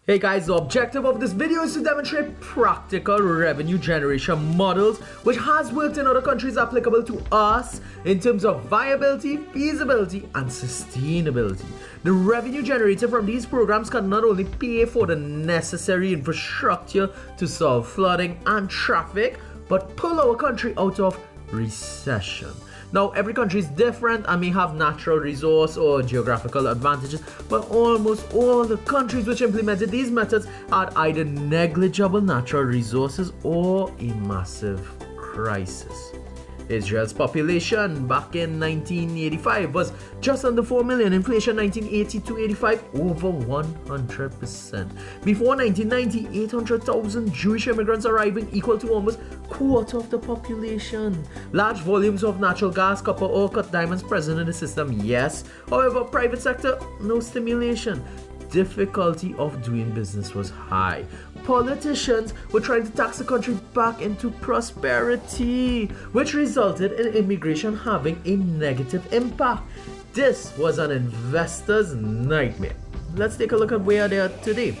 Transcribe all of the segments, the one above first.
Hey guys, the objective of this video is to demonstrate practical revenue generation models which has worked in other countries applicable to us in terms of viability, feasibility and sustainability. The revenue generated from these programs can not only pay for the necessary infrastructure to solve flooding and traffic, but pull our country out of recession. Now, every country is different and may have natural resource or geographical advantages, but almost all the countries which implemented these methods had either negligible natural resources or a massive crisis. Israel's population back in 1985 was just under 4 million. Inflation 1980-85 over 100%. Before 1990, 800,000 Jewish immigrants arriving, equal to almost quarter of the population. Large volumes of natural gas, copper ore, cut diamonds present in the system, yes. However, private sector, no stimulation. Difficulty of doing business was high. Politicians were trying to tax the country back into prosperity, which resulted in immigration having a negative impact. This was an investor's nightmare. Let's take a look at where they are today.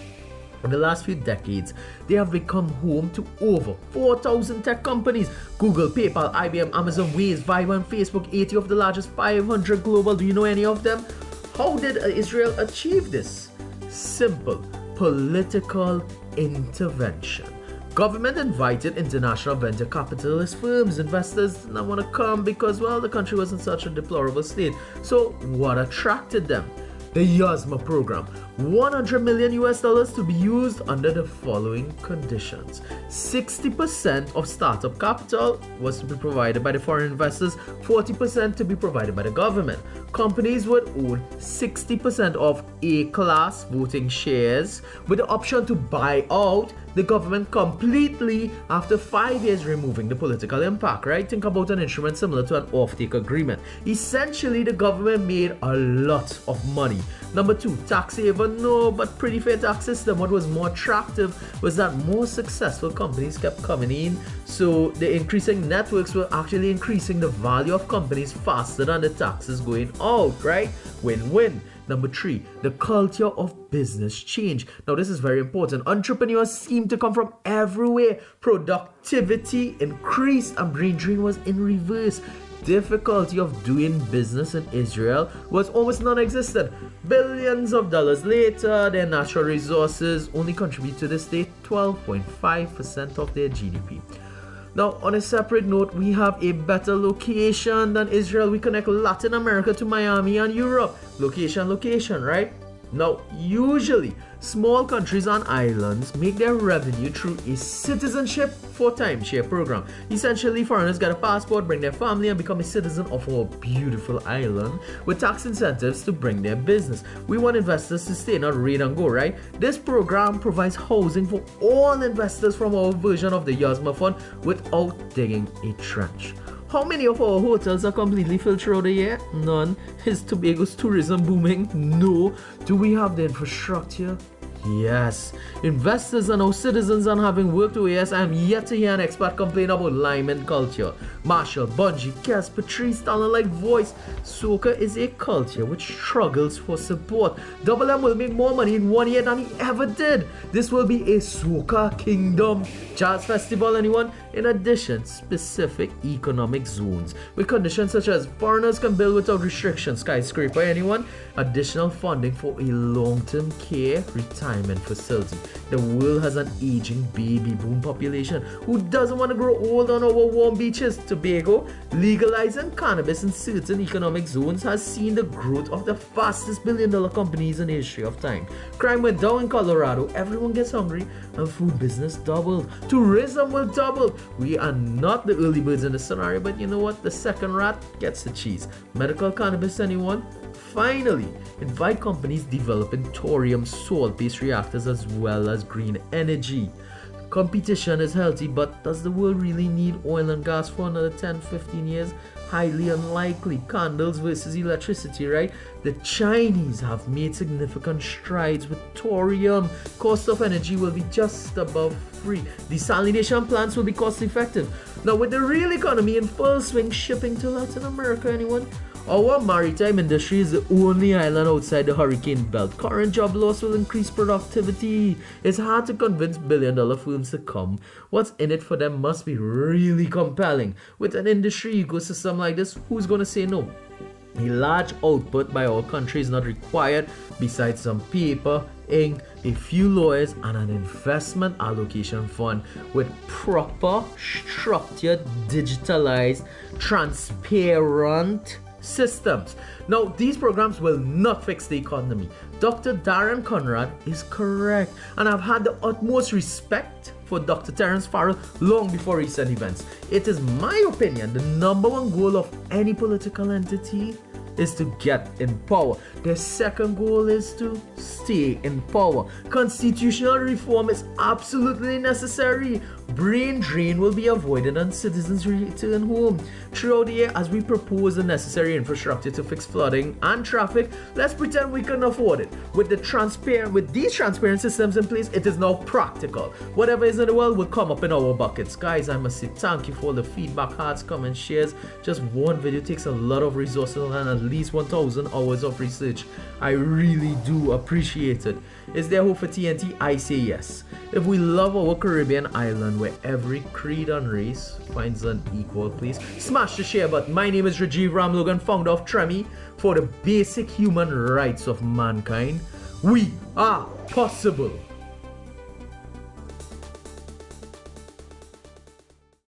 In the last few decades, they have become home to over 4,000 tech companies. Google, PayPal, IBM, Amazon, Waze, Viber and Facebook, 80 of the largest 500 global. Do you know any of them? How did Israel achieve this? Simple. Political intervention. Government invited international venture capitalist firms. Investors did not want to come because, well, the country was in such a deplorable state. So what attracted them? The YASMA program, $100 million to be used under the following conditions. 60% of startup capital was to be provided by the foreign investors, 40% to be provided by the government. Companies would own 60% of A-class voting shares with the option to buy out the government completely after 5 years, removing the political impact, right? Think about an instrument similar to an off-take agreement. Essentially, the government made a lot of money. Number 2, tax haven, no, but pretty fair tax system. What was more attractive was that more successful companies kept coming in, so the increasing networks were actually increasing the value of companies faster than the taxes going out, right? Win-win. Number 3, the culture of business change. Now, this is very important. Entrepreneurs seem to come from everywhere. Productivity increased and brain drain was in reverse. Difficulty of doing business in Israel was almost non-existent. Billions of dollars later, their natural resources only contribute to this day 12.5% of their GDP. Now, on a separate note, we have a better location than Israel. We connect Latin America to Miami and Europe. Location, right? Now, usually, small countries and islands make their revenue through a citizenship for timeshare program. Essentially, foreigners get a passport, bring their family, and become a citizen of our beautiful island with tax incentives to bring their business. We want investors to stay, not raid and go, right? This program provides housing for all investors from our version of the YASMA fund without digging a trench. How many of our hotels are completely filled throughout the year? None. Is Tobago's tourism booming? No. Do we have the infrastructure? Yes. Investors are now citizens and having worked OAS, I am yet to hear an expert complain about Lyman culture. Marshall, Bungie, Kes, Patrice, talent-like voice. Soca is a culture which struggles for support. Double M will make more money in 1 year than he ever did. This will be a Soca kingdom. Jazz festival, anyone? In addition, specific economic zones with conditions such as foreigners can build without restrictions. Skyscraper, anyone? Additional funding for a long-term care retirement facility. The world has an aging baby boom population. Who doesn't want to grow old on our warm beaches? Tobago, legalizing cannabis in certain economic zones has seen the growth of the fastest billion-dollar companies in the history of time. Crime went down in Colorado, everyone gets hungry, and food business doubled. Tourism will double. We are not the early birds in this scenario, but you know what? The second rat gets the cheese. Medical cannabis, anyone? Finally, invite companies developing thorium salt-based reactors as well as green energy. Competition is healthy, but does the world really need oil and gas for another 10-15 years? Highly unlikely. Candles versus electricity, right? The Chinese have made significant strides with thorium. Cost of energy will be just above free. Desalination plants will be cost effective. Now, with the real economy in full swing, shipping to Latin America, anyone? Our maritime industry is the only island outside the hurricane belt. Current job loss will increase productivity. It's hard to convince billion-dollar firms to come. What's in it for them must be really compelling. With an industry ecosystem like this, who's going to say no? A large output by our country is not required besides some paper, ink, a few lawyers, and an investment allocation fund with proper, structured, digitalized, transparent systems. Now, these programs will not fix the economy. Dr. Darren Conrad is correct, and I've had the utmost respect for Dr. Terence Farrell long before recent events. It is my opinion the number one goal of any political entity is to get in power. The second goal is to stay in power. Constitutional reform is absolutely necessary. Brain drain will be avoided and citizens return home. Throughout the year, as we propose the necessary infrastructure to fix flooding and traffic, let's pretend we can afford it. With these transparent systems in place, it is now practical. Whatever is in the world will come up in our buckets. Guys, I must say thank you for all the feedback, hearts, comments, shares. Just one video takes a lot of resources and at least 1,000 hours of research. I really do appreciate it. Is there hope for T&T? I say yes. If we love our Caribbean island where every creed and race finds an equal place, smash the share button. My name is Rajiv Ramlogan, founder of TREMI, for the basic human rights of mankind. We are possible.